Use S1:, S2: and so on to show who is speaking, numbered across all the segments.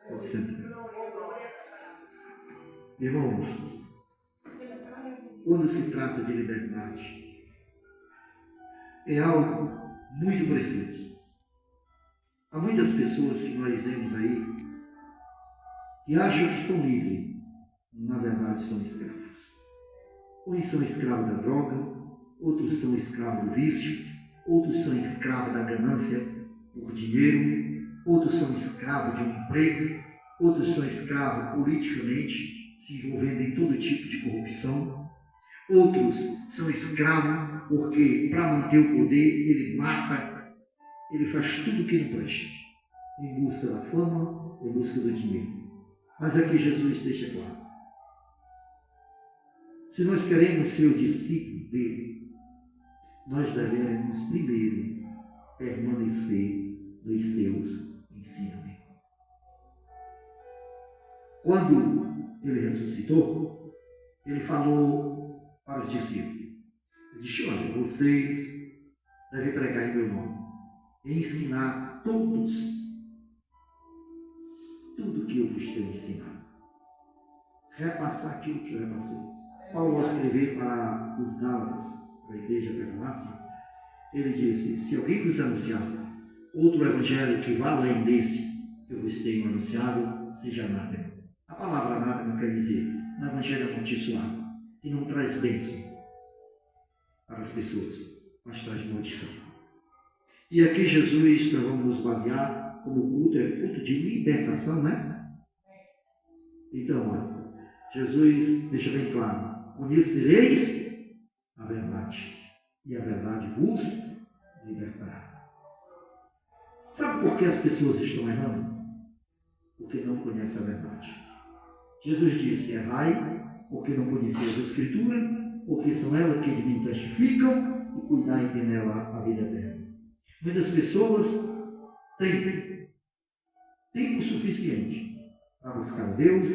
S1: Pode sentar. Irmãos, quando se trata de liberdade, é algo muito precioso. Há muitas pessoas que nós vemos aí que acham que são livres, na verdade são escravos. Uns são escravos da droga, outros são escravos do vício, outros são escravos da ganância por dinheiro, outros são escravos de um emprego, outros são escravos politicamente, se envolvendo em todo tipo de corrupção. Outros são escravos porque, para manter o poder, ele mata, ele faz tudo o que não presta, em busca da fama, em busca do dinheiro. Mas aqui Jesus deixa claro: se nós queremos ser o discípulo dele, nós devemos primeiro permanecer nos seus ensinamentos. Quando ele ressuscitou, ele falou para os discípulos, ele disse: olha, vocês devem pregar em meu nome e ensinar todos tudo que eu vos tenho ensinado, repassar aquilo que eu repassei. Paulo, ao escrever para os Gálatas, para a igreja da Galácia, ele disse: se alguém vos anunciar outro evangelho que vá além desse que eu vos tenho anunciado, seja anátema. A palavra anátema quer dizer um evangelho amaldiçoado, que não traz bênção para as pessoas, mas traz maldição. E aqui Jesus, nós vamos nos basear como culto, é culto de libertação, né? Então, olha, Jesus deixa bem claro: conhecereis a verdade, e a verdade vos libertará. Sabe por que as pessoas estão errando? Porque não conhecem a verdade. Jesus disse: errai, porque não conheceis a Escritura, porque são elas que de mim testificam, e cuidai de nela a vida eterna. Muitas pessoas têm tempo suficiente para buscar Deus,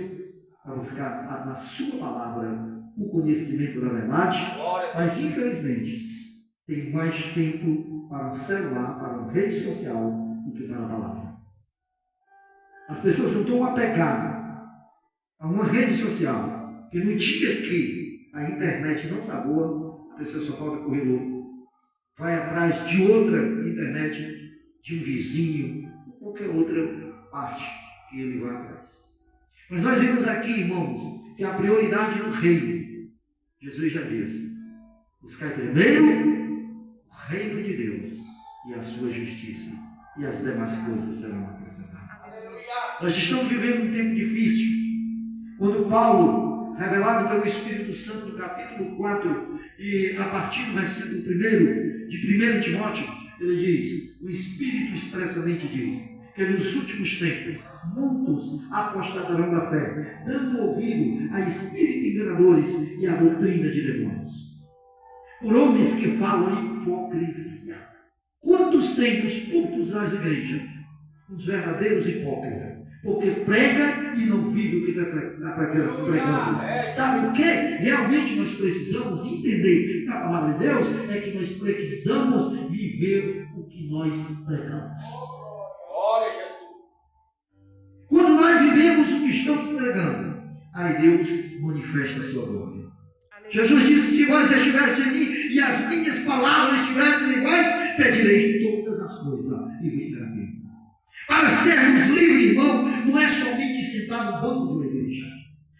S1: para buscar na sua palavra o conhecimento da verdade, mas infelizmente tem mais tempo para um celular, para uma rede social, do que para a palavra. As pessoas são tão apegadas a uma rede social que no dia que a internet não está boa, a pessoa só falta correr louco, vai atrás de outra internet, de um vizinho, ou qualquer outra parte que ele vai atrás. Mas nós vemos aqui, irmãos, que a prioridade no reino, Jesus já disse: buscai primeiro o reino de Deus e a sua justiça, e as demais coisas serão acrescentadas. Nós estamos vivendo um tempo difícil. Quando Paulo, revelado pelo Espírito Santo no capítulo 4, e a partir do versículo 1 de 1 Timóteo, ele diz, o Espírito expressamente diz, que nos últimos tempos muitos apostatarão da fé, dando ouvido a espíritos enganadores e a doutrina de demônios, por homens que falam hipocrisia. Quantos tem nos púlpitos das igrejas os verdadeiros hipócritas? Porque prega e não vive o que está pregando. Sabe o que realmente nós precisamos entender na palavra de Deus? É que nós precisamos viver o que nós pregamos. Glória a Jesus. Quando nós vivemos o que estamos pregando, aí Deus manifesta a sua glória. Jesus disse: se vós estiverdes em mim e as minhas palavras estiverem em vós, pedireis todas as coisas e vos será feito. Para sermos livres, irmão, não é somente sentar no banco de uma igreja.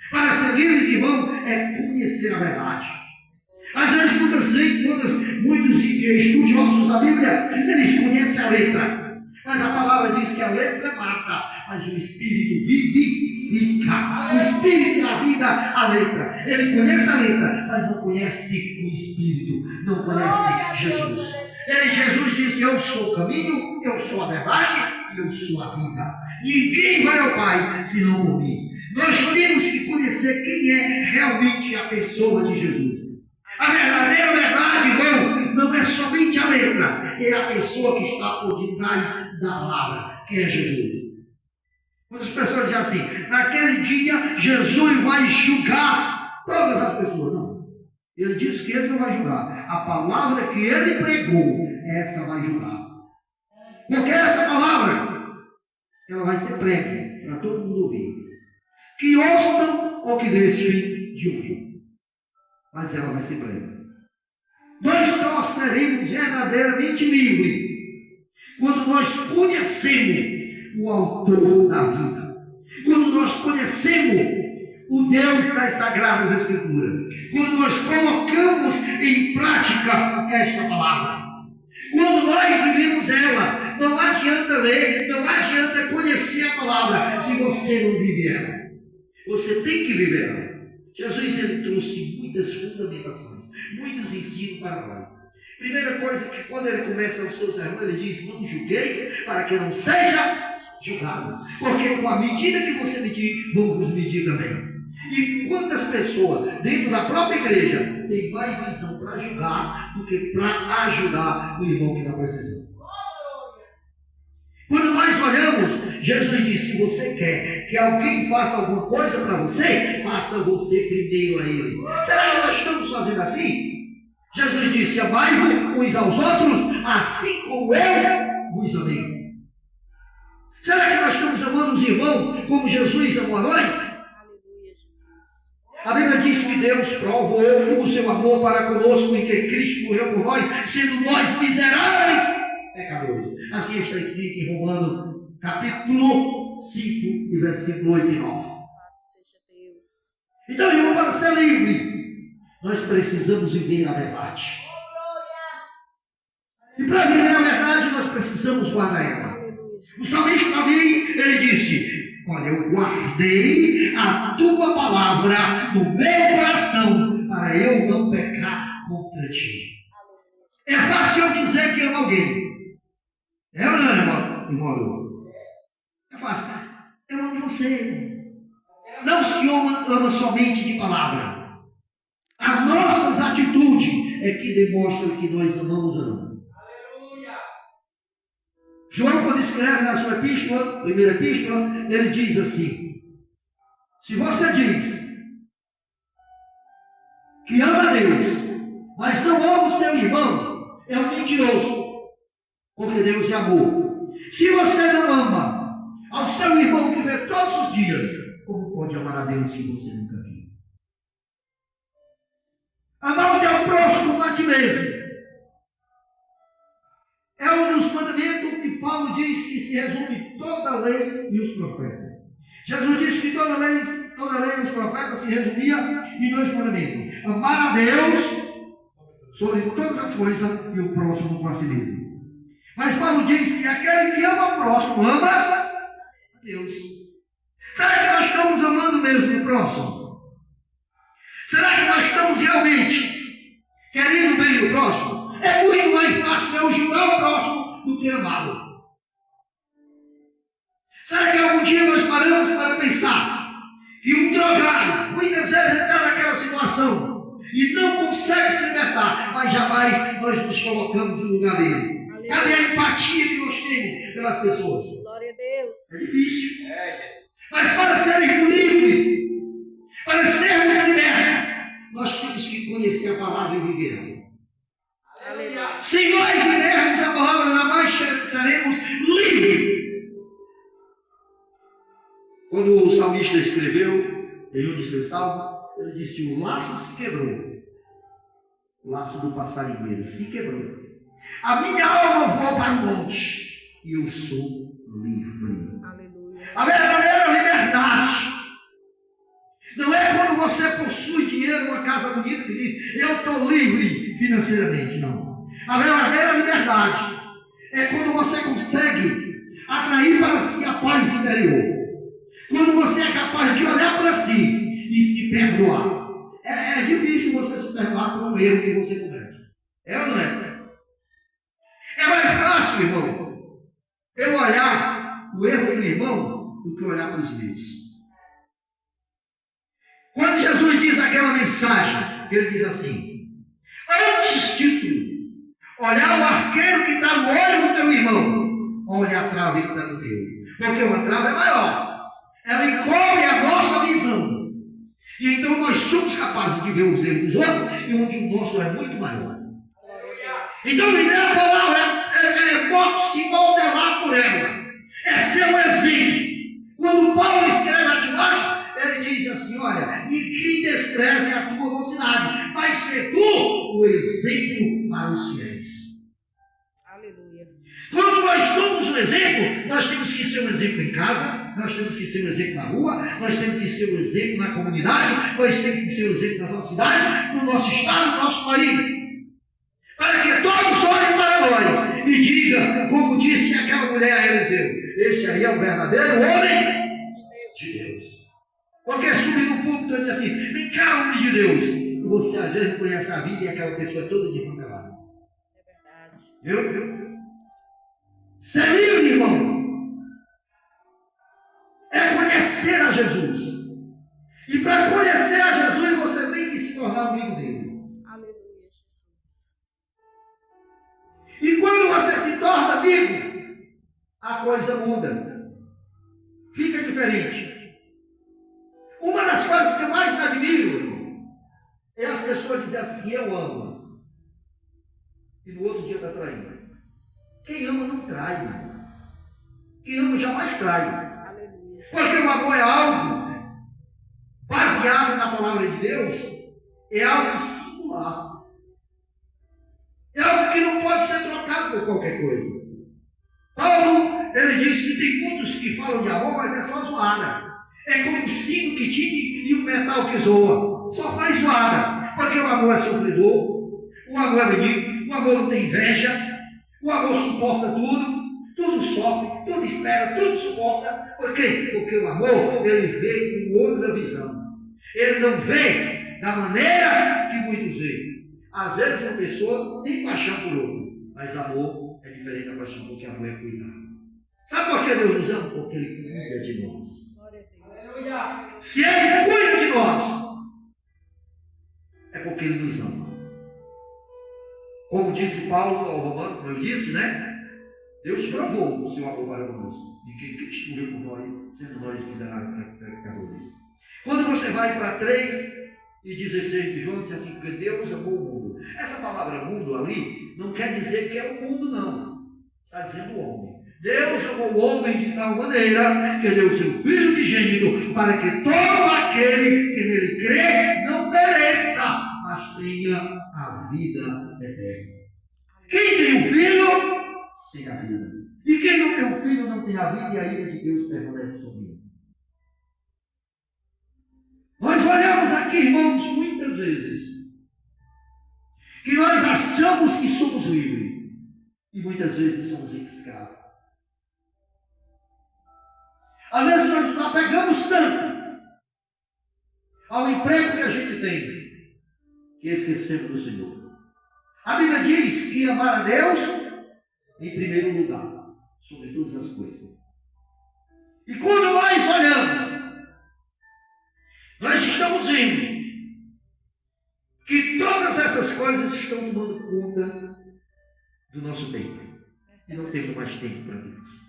S1: Para ser livres, irmão, é conhecer a verdade. Às vezes, muitos estudiosos da Bíblia, eles conhecem a letra. Mas a palavra diz que a letra mata, mas o Espírito vivifica. O Espírito dá vida à letra. Ele conhece a letra, mas não conhece o Espírito. Não conhece Jesus. Jesus disse: eu sou o caminho, eu sou a verdade, eu sou a vida. Ninguém vai ao Pai senão por mim. Nós temos que conhecer quem é realmente a pessoa de Jesus. A verdadeira verdade, irmão, não é somente a letra, é a pessoa que está por detrás da palavra, que é Jesus. Muitas pessoas dizem assim: naquele dia Jesus vai julgar todas as pessoas. Não. Ele disse que ele não vai julgar. A palavra que ele pregou, essa vai julgar. Porque essa palavra, ela vai ser pregue para todo mundo ouvir. Que ouçam ou que deixem de ouvir. Mas ela vai ser pregue. Nós só seremos verdadeiramente livres quando nós conhecemos o autor da vida. Quando nós conhecemos o Deus das Sagradas Escrituras. Quando nós colocamos em prática esta palavra. Quando nós vivemos ela, não adianta ler, não adianta conhecer a palavra se você não vive ela. Você tem que viver ela. Jesus ele trouxe muitas fundamentações, muitos ensinos para nós. Primeira coisa que quando ele começa o seu sermão, ele diz: não julgueis para que não seja julgado. Porque com a medida que você medir, vão vos medir também. E quantas pessoas dentro da própria igreja têm mais visão para julgar do que para ajudar o irmão que está precisando? Quando nós olhamos, Jesus disse: se você quer que alguém faça alguma coisa para você, faça você primeiro a ele. Será que nós estamos fazendo assim? Jesus disse: amai-vos uns aos outros, assim como eu vos amei. Será que nós estamos amando os irmãos como Jesus amou a nós? A Bíblia diz que Deus provou o seu amor para conosco em que Cristo morreu por nós, sendo nós miseráveis pecadores. Assim está escrito em Romanos, capítulo 5, e versículo 8 e 9. Então, irmão, para ser livre, nós precisamos viver a verdade. E para viver a verdade, nós precisamos guardar ela. O salmista Davi, ele disse: olha, eu guardei a tua palavra no meu coração para eu não pecar contra ti. É fácil eu dizer que amo alguém. É ou não, irmão? É fácil. Eu amo você. Não se ama somente de palavra. As nossas atitudes é que demonstram que nós amamos ou não. João, quando escreve na sua epístola, primeira epístola, ele diz assim: se você diz que ama a Deus, mas não ama o seu irmão, é um mentiroso, porque Deus é amor. Se você não ama ao seu irmão que vê todos os dias, como pode amar a Deus que você nunca viu? Amar o teu próximo como a ti mesmo é um dos mandamentos que Paulo diz que se resume toda a lei e os profetas. Jesus disse que toda a lei e os profetas se resumia em dois mandamentos: amar a Deus sobre todas as coisas e o próximo com a si mesmo. Mas Paulo diz que aquele que ama o próximo ama a Deus. Será que nós estamos amando mesmo o próximo? Será que nós estamos realmente querendo bem o próximo? É muito mais fácil eu ajudar o próximo do que amá-lo. Será que algum dia nós paramos para pensar que um drogado muitas vezes está naquela situação e não consegue se libertar, mas jamais nós nos colocamos no lugar dele? Cadê a empatia que nós temos pelas pessoas? Glória a Deus. É difícil. Mas para sermos livres, para sermos libertos, nós temos que conhecer a palavra e viver ela. Se nós vivermos a palavra, jamais seremos livres. Quando o salmista escreveu em um de seus salmos, ele disse: o laço se quebrou. O laço do passarinheiro se quebrou. A minha alma voou para o monte e eu sou livre. Aleluia. A verdadeira liberdade não é quando você possui dinheiro, uma casa bonita, que diz: eu estou livre financeiramente. Não. A verdadeira liberdade é quando você consegue atrair para si a paz interior. Quando você é capaz de olhar para si e se perdoar. É difícil você se perdoar por um erro que você comete. É ou não é? É mais fácil, irmão, eu olhar o erro do irmão do que olhar para os meus. Quando Jesus diz aquela mensagem, ele diz assim: antes de tu olhar o arqueiro que está no olho do teu irmão, olha a trave que está no teu. Porque uma trave é maior. Ela encobre a nossa visão. E então nós somos capazes de ver os erros dos outros e onde o nosso é muito maior. Então viver a palavra é se modelar por ela. é ser um exemplo. Quando Paulo escreve a Timóteo, ele diz assim: olha, e quem despreze a tua mocidade, vai ser tu o exemplo para os fiéis.
S2: Aleluia.
S1: Quando nós somos um exemplo, nós temos que ser um exemplo em casa, nós temos que ser um exemplo na rua, nós temos que ser um exemplo na comunidade, nós temos que ser um exemplo na nossa cidade, no nosso estado, no nosso país. Para que todos olhem para nós e digam, como disse aquela mulher a Eliseu: este aí é o verdadeiro homem de Deus. Porque subir no púlpito e dizer assim: vem cá, homem de Deus. E você às vezes conhece a vida e aquela pessoa é toda de pantelada.
S2: É verdade.
S1: Viu? Ser livre, irmão, é conhecer a Jesus. E para conhecer a Jesus, você tem que se tornar amigo dele.
S2: Aleluia, Jesus.
S1: E quando você se torna amigo, a coisa muda. Fica diferente. Uma das coisas que eu mais me admiro, irmão, é as pessoas dizerem assim: eu amo. E no outro dia está traindo. Quem ama não trai, irmão. Quem ama jamais trai.
S2: Aleluia.
S1: Porque o amor é algo baseado na palavra de Deus, é algo singular. É algo que não pode ser trocado por qualquer coisa. Paulo, ele diz que tem muitos que falam de amor, mas é só zoada. É como um sino que tine e um metal que zoa. Só faz zoada. Porque o amor é sofredor, o amor é benigno, o amor não tem inveja, o amor suporta tudo, tudo sofre, tudo espera, tudo suporta. Por quê? Porque o amor, ele vê com outra visão. Ele não vê da maneira que muitos veem. Às vezes uma pessoa tem paixão por outro, mas amor é diferente da paixão, porque amor é cuidado. Sabe por que Deus nos ama? Porque Ele cuida de nós. Se Ele cuida de nós, é porque Ele nos ama. Como disse Paulo ao Romano, como eu disse, né? Deus provou o seu amor para conosco, de que Cristo morreu por nós, sendo nós miseráveis pecadores. Quando você vai para 3:16 de João, diz assim: porque Deus amou o mundo. Essa palavra mundo ali não quer dizer que é o mundo, não. Está dizendo o homem. Deus amou o homem de tal maneira que deu o seu Filho unigênito para que todo aquele que nele crê não pereça, mas tenha a vida eterna. Quem tem o Filho, tem a vida. E quem não tem o Filho, não tem a vida, e a ira de Deus permanece sobre ele. Nós olhamos aqui, irmãos, muitas vezes, que nós achamos que somos livres, e muitas vezes somos escravos. Às vezes nós nos apegamos tanto ao emprego que a gente tem, que esquecemos do Senhor. A Bíblia diz que amar a Deus em primeiro lugar, sobre todas as coisas. E quando nós olhamos, nós estamos vendo que todas essas coisas estão tomando conta do nosso tempo. E não temos mais tempo para Deus.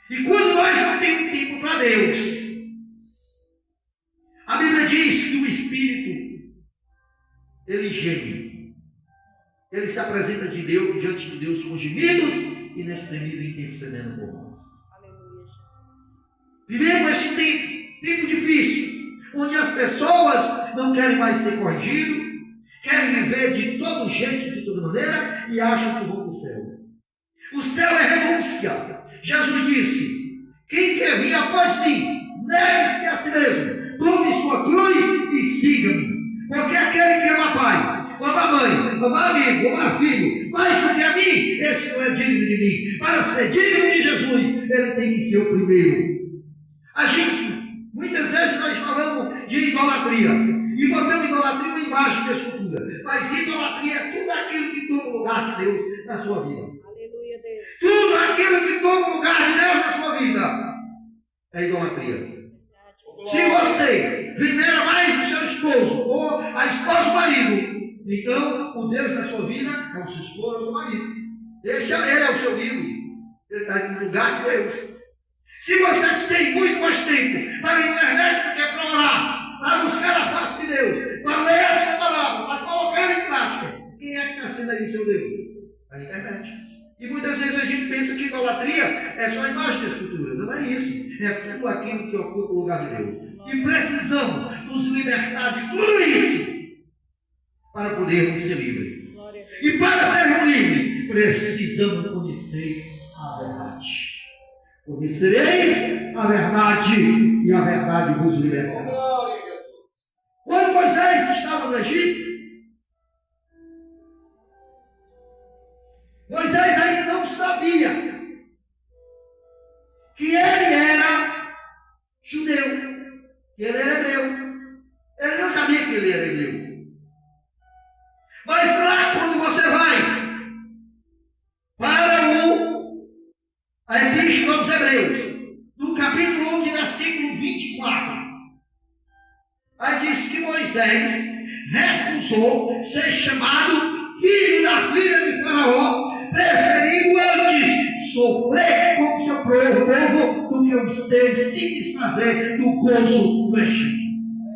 S1: E quando nós não temos tempo para Deus, a Bíblia diz que o Espírito, ele geme. Ele se apresenta diante de Deus com gemidos e inexprimível intercedendo por nós.
S2: Aleluia, Jesus.
S1: Vivemos este tempo difícil, onde as pessoas não querem mais ser corrigidas, querem viver de todo jeito, de toda maneira, e acham que vão para o céu. O céu é renúncia. Jesus disse: quem quer vir após mim, negue-se a si mesmo, tome sua cruz e siga-me. Porque aquele que ama pai, ama mãe, ama amigo, ama filho, mais do que a mim, esse não é digno de mim. Para ser digno de Jesus, ele tem que ser o primeiro. A gente, muitas vezes nós falamos de idolatria, e botamos idolatria uma imagem de escultura. Mas idolatria é tudo aquilo que toma o lugar de Deus na sua vida.
S2: Aleluia, Deus.
S1: Tudo aquilo que toma o lugar de Deus na sua vida é idolatria. Se você venera mais o seu esposo ou a esposa do marido, então o Deus da sua vida é o seu esposo ou o seu marido. Ele é o seu ídolo. Ele está no lugar de Deus. Se você tem muito mais tempo para a internet do que para orar, para buscar a face de Deus, para ler a sua palavra, para colocar em prática, quem é que está sendo aí o seu Deus? A internet. E muitas vezes a gente pensa que idolatria é só a imagem da escultura. Não é isso. É tudo aquilo que ocupa o lugar de Deus. E precisamos nos libertar de tudo isso para podermos ser livres. E para sermos livres, precisamos conhecer a verdade. Conhecereis a verdade e a verdade vos libertará. Quando Moisés estava no Egito, Moisés ainda não sabia que ele era judeu, que ele era hebreu. Ele não sabia que ele era hebreu. Mas lá, quando você vai para a Epístola aos Hebreus, no capítulo 11, versículo 24, aí diz que Moisés recusou ser chamado filho da filha de Faraó, preferindo antes sofrer com seu povo do que os teus simples prazer do gozo do Egito.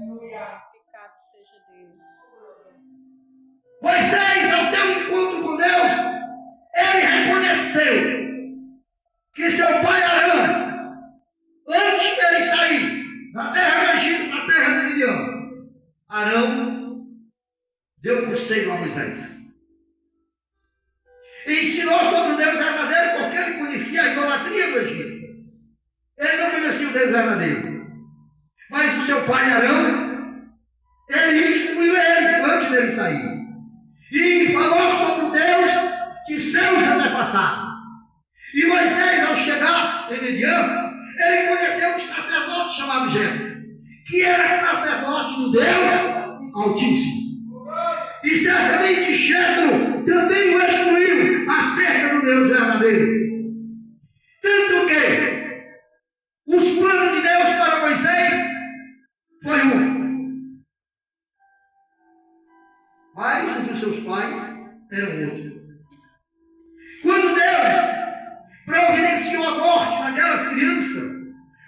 S2: Glorificado seja Deus.
S1: Moisés, ao teu encontro com Deus, ele reconheceu que seu pai Arão, antes dele sair da terra do Egito para a terra de Midian, Arão deu conselho a Moisés. E ensinou sobre o Deus verdadeiro, porque ele conhecia a idolatria do Egito. Ele não conhecia o Deus verdadeiro. Mas o seu pai Arão, ele instruiu ele antes dele sair. E falou sobre o Deus de seus antepassados. E Moisés, ao chegar em Midian, ele conheceu um sacerdote chamado Jetro, que era sacerdote do Deus Altíssimo. E certamente Jetro também o instruiu acerca do Deus verdadeiro. Tanto que os planos de Deus para Moisés foi um, mas os dos seus pais eram outro. Quando Deus providenciou a morte daquelas crianças,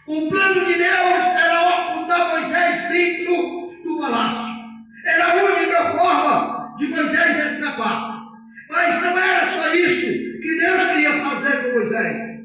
S1: o plano de Deus era ocultar Moisés dentro do palácio. Era a única forma de Moisés escapar. Mas não era só isso que Deus queria fazer com Moisés.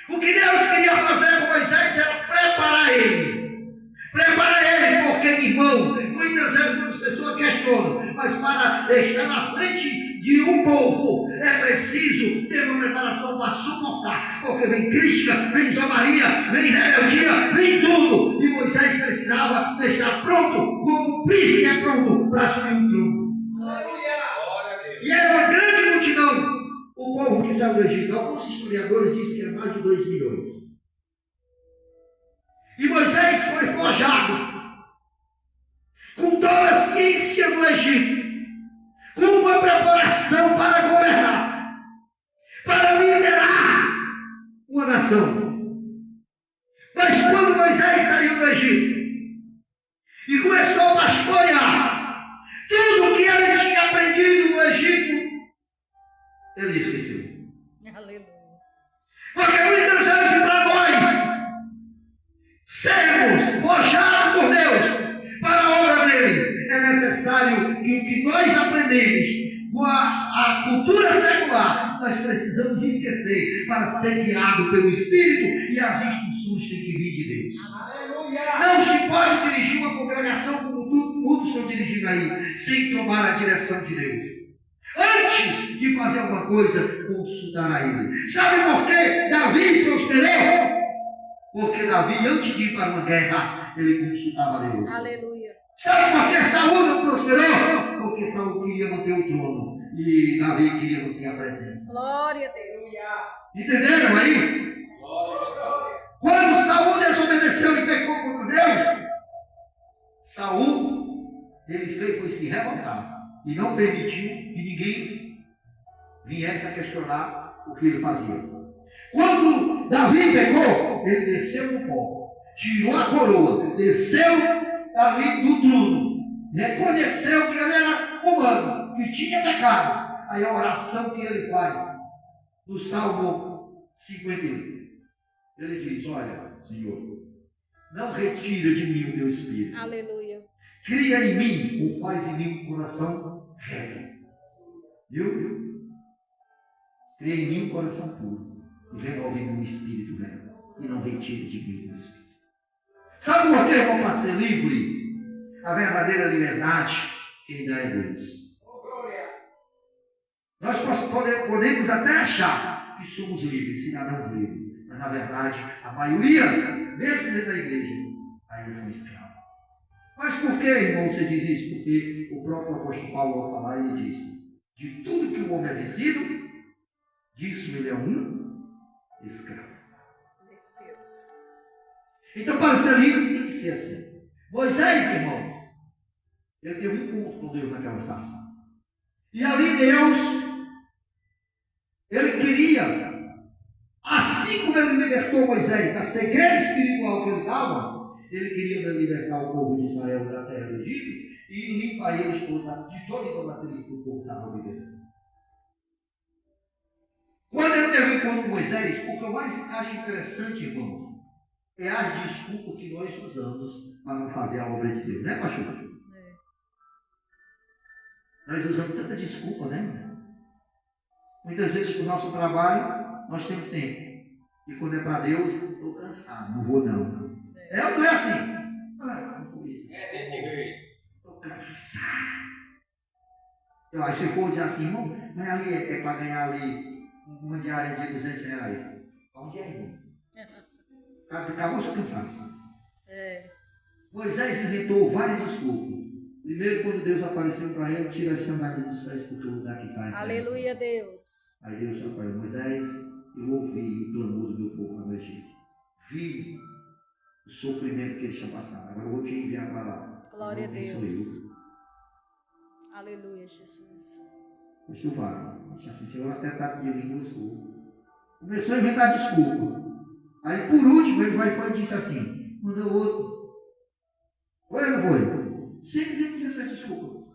S1: O que Deus queria fazer com Moisés era preparar ele. Preparar ele, porque, irmão, muitas vezes as pessoas questionam, mas para estar na frente de um povo é preciso ter uma preparação para suportar, porque vem crítica, vem zombaria, vem rebeldia, vem tudo. E Moisés precisava estar pronto, como o príncipe é pronto para assumir o trono. E era uma grande multidão, o povo que saiu do Egito. Alguns historiadores dizem que é mais de 2 milhões. E Moisés foi forjado com toda a ciência do Egito, com uma preparação para governar, para liderar uma nação. Mas quando Moisés saiu do Egito e começou a pastorear tudo o que ele tinha aprendido no Egito, ele esqueceu.
S2: Aleluia.
S1: Porque muitas vezes para nós sermos forjados por Deus para a obra dele, é necessário que o que nós aprendemos com a cultura secular, nós precisamos esquecer para ser guiado pelo Espírito, e as instruções têm que vir de Deus. Aleluia. Não se pode dirigir uma congregação como muitos estão dirigindo aí, sem tomar a direção de Deus. Antes de fazer alguma coisa, consultar a ele. Sabe por que Davi prosperou? Porque Davi, antes de ir para uma guerra, ele consultava a Deus.
S2: Aleluia.
S1: Sabe por que Saul não prosperou? Porque Saul queria manter o trono e Davi queria manter a presença.
S2: Glória a Deus.
S1: Entenderam aí? Quando Saul desobedeceu e pecou contra Deus, Saul, ele foi se revoltar e não permitiu que ninguém viesse a questionar o que ele fazia. Quando Davi pecou, ele desceu do pó, tirou a coroa, desceu ali do trono, reconheceu que ele era humano, que tinha pecado. Aí a oração que ele faz no Salmo 51, ele diz: olha, Senhor, não retira de mim o teu espírito.
S2: Aleluia.
S1: Cria em mim, ou faz em mim um coração reto. Viu? Cria em mim um coração puro e renove em mim um espírito reto e não retire de mim o espírito. Sabe por quê, irmão, para ser livre? A verdadeira liberdade quem dá é Deus. Nós podemos até achar que somos livres, cidadãos livres, mas na verdade a maioria, mesmo dentro da igreja, ainda são escravos. Mas por que, irmão, você diz isso? Porque o próprio apóstolo Paulo, ao falar, ele diz: de tudo que o homem é vencido, disso ele é um escravo. Então, para ser livre, tem que ser assim. Moisés, irmãos, ele teve um encontro com Deus naquela sarça. E ali Deus, ele queria, assim como ele libertou Moisés da cegueira espiritual que ele estava, ele queria libertar o povo de Israel da terra do Egito e limpar eles de toda idolatria que o povo estava vivendo. Quando ele teve um encontro com Moisés, o que eu mais acho interessante, irmãos, é as desculpas que nós usamos para não fazer a obra de Deus, né, pastor? Nós usamos tanta desculpa, né? Muitas vezes para o nosso trabalho nós temos tempo. E quando é para Deus, estou cansado, não vou não. É ou não é assim?
S3: É desse jeito.
S1: Estou cansado. Eu acho que se for dizer assim, irmão, mas ali é para ganhar ali uma diária de R$200. Onde é, irmão? Acabou o seu cansaço. Moisés inventou várias desculpas. Primeiro, quando Deus apareceu para ele, tira as sandálias dos pés, porque o lugar que está é
S2: Aleluia, Deus.
S1: Aí Deus falou para ele: Moisés, eu ouvi o clamor do meu povo no Egito. Vi o sofrimento que eles tinham passado. Agora eu vou te enviar para lá.
S2: Glória a
S1: Quem sou
S2: Deus.
S1: eu?
S2: Aleluia, Jesus.
S1: Mas tu vai. Disse assim: Senhor, até está pedindo o sul. Começou a inventar desculpa. Aí por último ele vai e disse assim: mandou outro. Foi ou não foi? Sempre dizemos essa desculpa.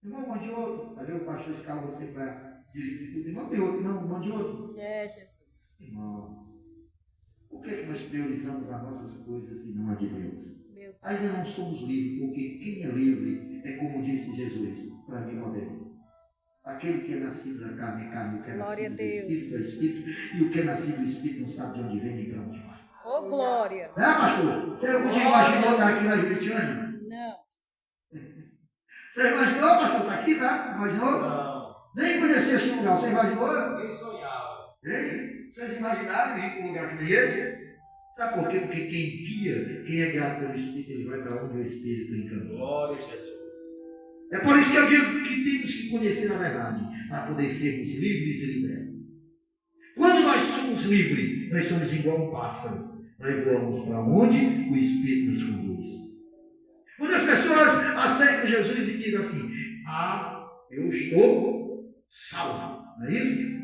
S1: Irmão, mande outro. Aí o pastor escala você para dirigir tudo. Irmão, tem outro. Não, mande outro.
S2: Jesus.
S1: Irmão, por que nós priorizamos as nossas coisas e não a de Deus? Ainda não somos livres, porque quem é livre é como disse Jesus para Nicodemo. Aquele que é nascido da carne é carne, o que é
S2: Glória
S1: nascido
S2: a
S1: do
S2: Deus.
S1: Espírito é Espírito, e o que é nascido do Espírito não sabe de onde vem nem para onde vai.
S2: Ô, glória.
S1: É, pastor? Você imaginou estar aqui na Juritiana?
S2: Não.
S1: Você imaginou, pastor? Está aqui, tá? Imaginou?
S3: Não.
S1: Nem conhecia esse lugar. Você imaginou?
S3: Nem sonhava.
S1: Ei, vocês imaginaram ir para um lugar que nem esse? Sabe por quê? Porque quem guia, quem é guiado pelo Espírito, ele vai para onde o Espírito encanta.
S3: Glória a Jesus.
S1: É por isso que eu digo que temos que conhecer a verdade, para poder sermos livres e libertos. Quando nós somos livres, nós somos igual um pássaro. Nós voamos para onde o Espírito nos conduz. Quando as pessoas aceitam Jesus e dizem assim: eu estou salvo. Não é isso?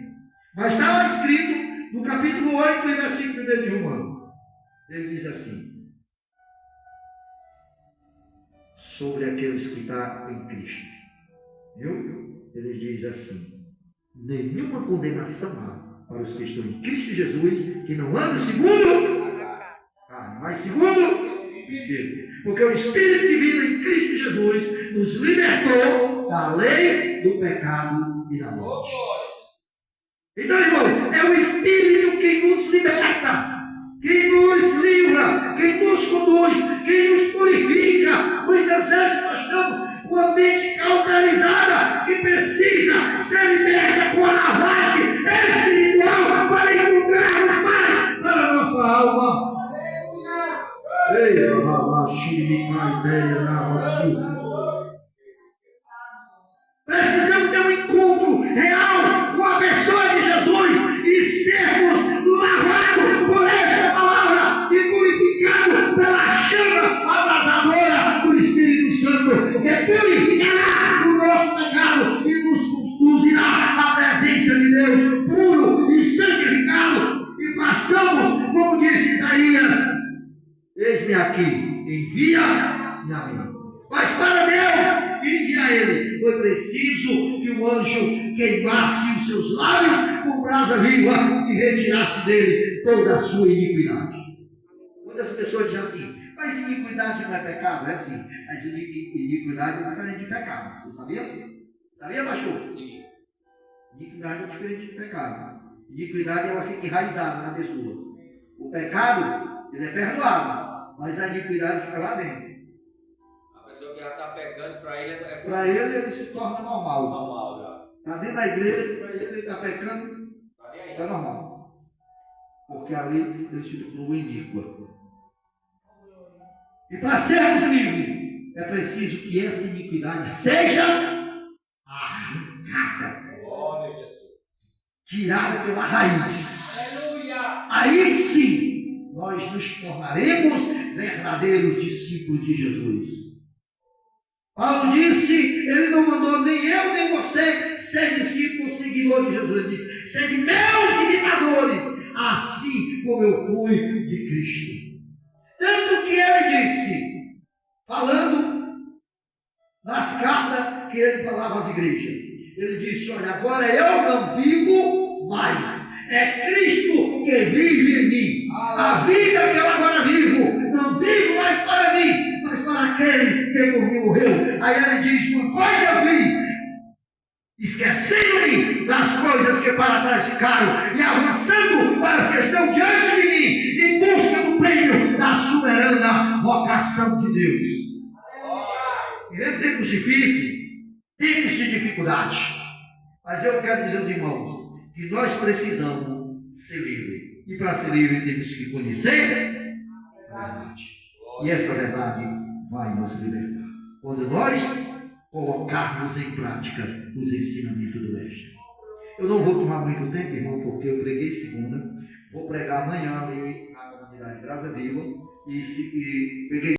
S1: Mas está lá escrito no capítulo 8 e versículo 1 de Romanos. Ele diz assim: sobre aqueles que estão em Cristo. Viu? Ele diz assim: nenhuma condenação há para os que estão em Cristo Jesus, que não andam segundo mas segundo o Espírito. Porque o Espírito que vive em Cristo Jesus nos libertou da lei do pecado e da morte. Então, irmão, é o Espírito que nos liberta, quem nos livra, quem nos conduz, quem nos purifica. Muitas vezes nós estamos com a mente cauterizada, que precisa ser liberta com a lavagem espiritual para encontrarmos paz para a nossa alma. Ei, precisamos ter um encontro real com a pessoa de Jesus e sermos lavados por esta palavra e purificados pela chama abrasadora do Espírito Santo, que purificará o nosso pecado e nos conduzirá à presença de Deus puro e santificado. E façamos como disse Isaías: eis-me aqui, envia-me a mim. Mas para Deus envia ele, foi preciso que o anjo queimasse os seus lábios com brasa viva e retirasse dele toda a sua iniquidade. Muitas pessoas dizem assim: mas iniquidade não é pecado? É sim, mas iniquidade é diferente de pecado. Você sabia? Sabia, pastor?
S3: Sim.
S1: Iniquidade é diferente de pecado. Iniquidade, ela fica enraizada na pessoa. O pecado, ele é perdoado, mas a iniquidade fica lá dentro.
S3: A pessoa que já está pecando, para ele é
S1: Para ele se torna normal.
S3: normal já.
S1: Está dentro da igreja, para ele está pecando,
S3: Tá nem aí.
S1: é normal. Porque ali ele se tornou iníquo. E para sermos livres, é preciso que essa iniquidade seja arrancada,
S3: Glória a Jesus.
S1: tirada pela raiz.
S3: Aleluia.
S1: Aí sim, nós nos tornaremos verdadeiros discípulos de Jesus. Paulo disse, ele não mandou nem eu nem você ser discípulo, seguidor de Jesus. Ele disse, sede meus imitadores, assim como eu fui de Cristo. Tanto que ele disse, falando nas cartas que ele falava às igrejas, ele disse, olha, agora eu não vivo mais, é Cristo que vive em mim. A vida que eu agora vivo, não vivo mais para mim, mas para aquele que por mim morreu. Aí ele diz, uma coisa eu fiz, esquecendo-me das coisas que para trás ficaram e avançando para as que estão diante de mim, em busca do prêmio da soberana vocação de Deus. Vivemos tempos difíceis, tempos de dificuldade, mas eu quero dizer aos irmãos que nós precisamos ser livres, e para ser livre temos que conhecer a verdade, e essa verdade vai nos libertar quando nós colocarmos em prática os ensinamentos do Mestre. Eu não vou tomar muito tempo, irmão, porque eu preguei segunda, vou pregar amanhã ali na comunidade Graça Viva, e peguei